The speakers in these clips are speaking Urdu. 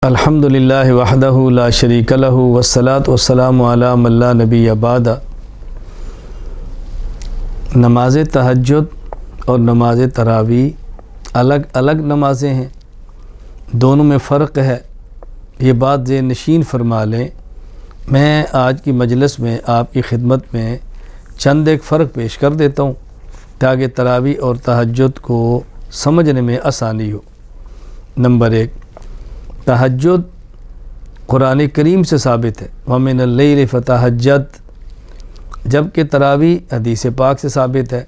الحمدللہ وحدہ لا شریک لہ والصلاۃ والسلام علی من لا نبی بعد۔ نماز تہجد اور نماز تراویح الگ الگ نمازیں ہیں، دونوں میں فرق ہے، یہ بات ذہن نشین فرما لیں۔ میں آج کی مجلس میں آپ کی خدمت میں چند ایک فرق پیش کر دیتا ہوں تاکہ تراویح اور تہجد کو سمجھنے میں آسانی ہو۔ نمبر 1، تہجد قرآن کریم سے ثابت ہے، وَمِنَ اللَّيْلِ فَتَہَجَّدْ، جبکہ تراویح حدیث پاک سے ثابت ہے،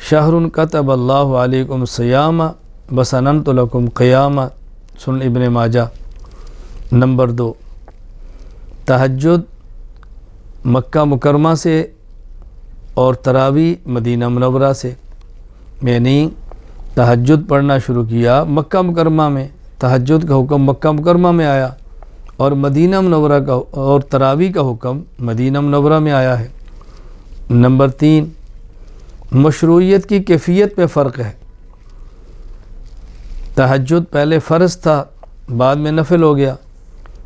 شَهْرٌ كَتَبَ اللَّهُ عَلَيْكُمْ صِيَامًا وَسَنَنْتُ لَكُمْ قِيَامًا، سنن ابن ماجہ۔ نمبر 2، تہجد مکہ مکرمہ سے اور تراویح مدینہ منورہ سے، میں نے تہجد پڑھنا شروع کیا مکہ مکرمہ میں، تہجد کا حکم مکہ مکرمہ میں آیا، اور مدینہ منورہ کا اور تراویح کا حکم مدینہ منورہ میں آیا ہے۔ نمبر 3، مشروعیت کی کیفیت میں فرق ہے، تہجد پہلے فرض تھا بعد میں نفل ہو گیا،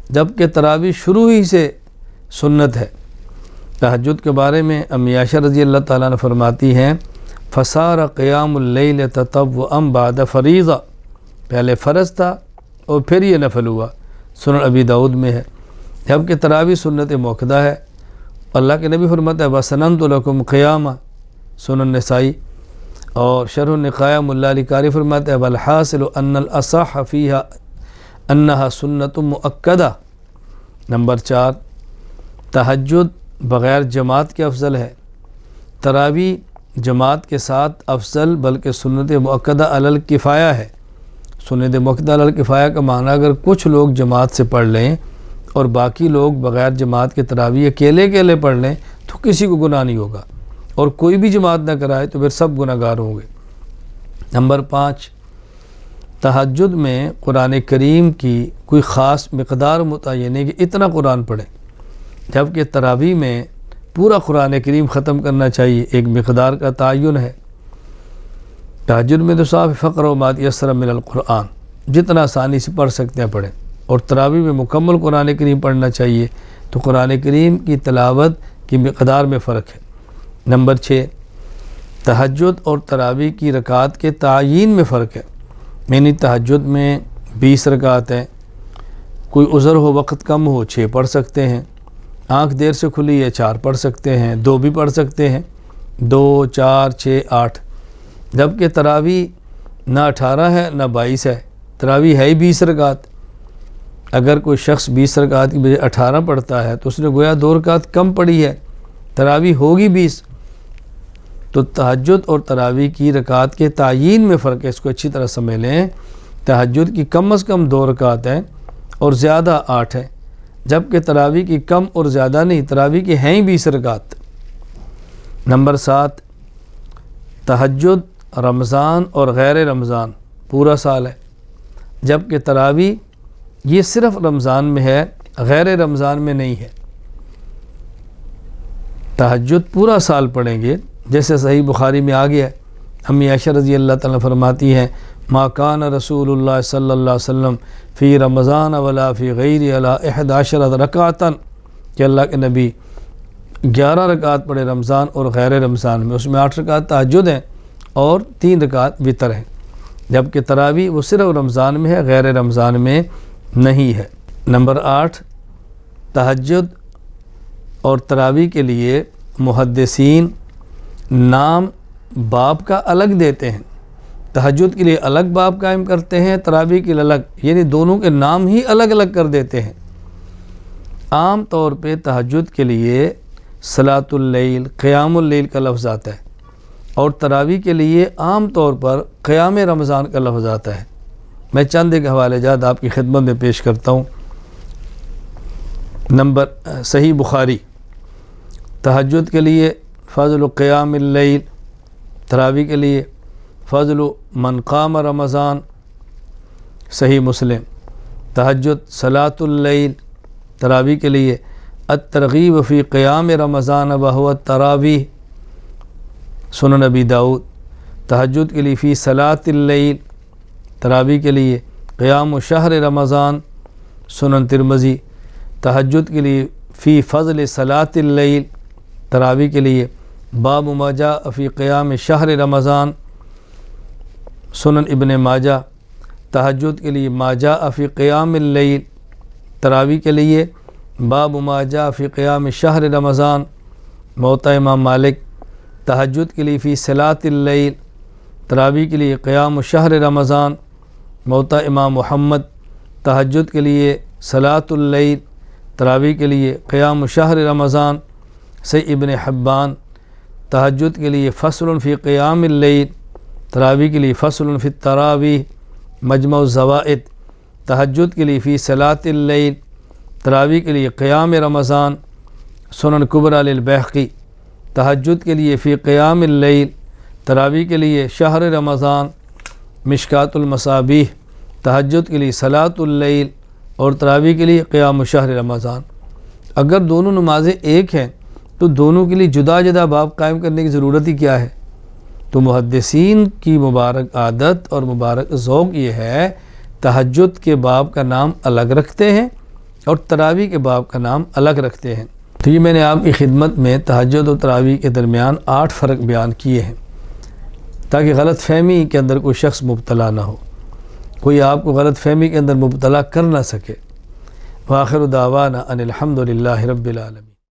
جبکہ تراویح شروع ہی سے سنت ہے۔ تہجد کے بارے میں امی عائشہ رضی اللہ تعالیٰ عنہ فرماتی ہیں، فصار قیام اللیل تطوعا بعد فریضہ، پہلے فرض تھا اور پھر یہ نفل ہوا، سنن ابی داؤد میں ہے، جبکہ تراویح سنت موقدہ ہے۔ اللہ کے نبی فرماتا ہے وَسَنَنْتُ لَكُمْ قِيَامًا، سنن نسائی۔ اور شرح النقایہ ملا علی قاری فرماتا ہے وَالْحَاصِلُ أَنَّ الْأَصَحَّ فِيهَا أَنَّهَا سُنَّةٌ مُؤَكَّدَةٌ۔ نمبر 4، تہجد بغیر جماعت کے افضل ہے، تراویح جماعت کے ساتھ افضل بلکہ سنت مؤکدہ علی الکفایہ ہے۔ سنت مؤکدہ علی الکفایہ کا معنی اگر کچھ لوگ جماعت سے پڑھ لیں اور باقی لوگ بغیر جماعت کے تراویح اکیلے اکیلے پڑھ لیں تو کسی کو گناہ نہیں ہوگا، اور کوئی بھی جماعت نہ کرائے تو پھر سب گناہ گار ہوں گے۔ نمبر 5، تہجد میں قرآن کریم کی کوئی خاص مقدار متعین ہے کہ اتنا قرآن پڑھیں، جبکہ تراویح میں پورا قرآن کریم ختم کرنا چاہیے، ایک مقدار کا تعین ہے۔ تہجد میں تو صاحب فقرؤ ما تیسر من القرآن، جتنا آسانی سے پڑھ سکتے ہیں پڑھیں، اور تراویح میں مکمل قرآن کریم پڑھنا چاہیے، تو قرآن کریم کی تلاوت کی مقدار میں فرق ہے۔ نمبر 6، تہجد اور تراویح کی رکعات کے تعیین میں فرق ہے، یعنی تہجد میں 20 رکعت ہیں، کوئی عذر ہو وقت کم ہو 6 پڑھ سکتے ہیں، آنکھ دیر سے کھلی ہے 4 پڑھ سکتے ہیں، 2 بھی پڑھ سکتے ہیں، 2 4 6 8، جبکہ تراویح نہ 18 ہے نہ 22 ہے، تراویح ہے ہی 20 رکعت۔ اگر کوئی شخص 20 رکعت کی بجائے 18 پڑھتا ہے تو اس نے گویا 2 رکعت کم پڑھی ہے، تراویح ہوگی 20۔ تو تہجد اور تراویح کی رکعت کے تعیین میں فرق ہے، اس کو اچھی طرح سمجھ لیں۔ تہجد کی کم از کم 2 رکعت ہیں اور زیادہ 8 ہیں، جبکہ تراویح کی کم اور زیادہ نہیں، تراویح کی ہیں ہی 20 رکعت۔ نمبر 7، تہجد رمضان اور غیر رمضان پورا سال ہے، جبکہ تراویح یہ صرف رمضان میں ہے، غیر رمضان میں نہیں ہے۔ تہجد پورا سال پڑھیں گے، جیسے صحیح بخاری میں آ گیا ہے، امی عائشہ رضی اللہ تعالیٰ فرماتی ہیں ما کان رسول اللہ صلی اللہ علیہ وسلم فی رمضان ولا فی غیر علی 11 رکعتاً، کہ اللہ کے نبی 11 رکعت پڑھے رمضان اور غیر رمضان میں، اس میں 8 رکعت تہجد ہیں اور 3 رکعت وتر ہیں، جبکہ تراویح وہ صرف رمضان میں ہے، غیر رمضان میں نہیں ہے۔ نمبر 8، تہجد اور تراویح کے لیے محدثین نام باب کا الگ دیتے ہیں، تہجد کے لیے الگ باب قائم کرتے ہیں، تراویح کے لیے الگ، یعنی دونوں کے نام ہی الگ الگ کر دیتے ہیں۔ عام طور پہ تہجد کے لیے صلاۃ اللیل، قیام اللیل کا لفظ آتا ہے، اور تراویح کے لیے عام طور پر قیام رمضان کا لفظ آتا ہے۔ میں چند ایک حوالے جات آپ کی خدمت میں پیش کرتا ہوں۔ نمبر صحیح بخاری، تہجد کے لیے فضل قیام اللیل، تراویح کے لیے فضل من قام رمضان۔ صحیح مسلم، تہجد صلاۃ اللیل، تراویح کے لیے الترغیب فی قیام رمضان وہو التراویح۔ سنن ابی داؤد، تہجد کے لیے فی صلاۃ اللیل، تراویح کے لیے قیام شہر رمضان سنن ترمذی، تہجد کے لیے فی فضل صلاۃ اللیل، تراویح کے لیے باب ما جاء فی قیام شہر رمضان، سنن ابن ماجہ، تہجد کے لیے ما جاء فی قیام اللیل، تراویح کے لیے باب ما جاء فی قیام شہر رمضان، موطا امام مالک، تہجد کے لیے فی صلاۃ اللیل، تراویح کے لیے قیام شہر رمضان، موطا امام محمد، تہجد کے لیے صلاۃ اللیل، تراویح کے لیے قیام شہر رمضان، صحیح ابن حبان، تہجد کے لیے فصل فی قیام اللیل، تراویح کے لیے فصل فی التراویح، مجمع الزوائد، تہجد کے لیے فی صلاۃ اللیل، تراویح کے لیے قیام رمضان، سنن کبریٰ للبیہقی، تہجد کے لیے فی قیام اللیل، تراویح کے لیے شہر رمضان، مشکات المصابیح، تہجد کے لیے صلاۃ اللیل اور تراویح کے لیے قیام شہر رمضان۔ اگر دونوں نمازیں ایک ہیں تو دونوں کے لیے جدا جدا باب قائم کرنے کی ضرورت ہی کیا ہے؟ تو محدثین کی مبارک عادت اور مبارک ذوق یہ ہے، تہجد کے باب کا نام الگ رکھتے ہیں اور تراویح کے باب کا نام الگ رکھتے ہیں۔ تو یہ میں نے آپ کی خدمت میں تہجد اور تراویح کے درمیان 8 فرق بیان کیے ہیں تاکہ غلط فہمی کے اندر کوئی شخص مبتلا نہ ہو، کوئی آپ کو غلط فہمی کے اندر مبتلا کر نہ سکے۔ وآخر دعوانا ان الحمد للہ رب العالمین۔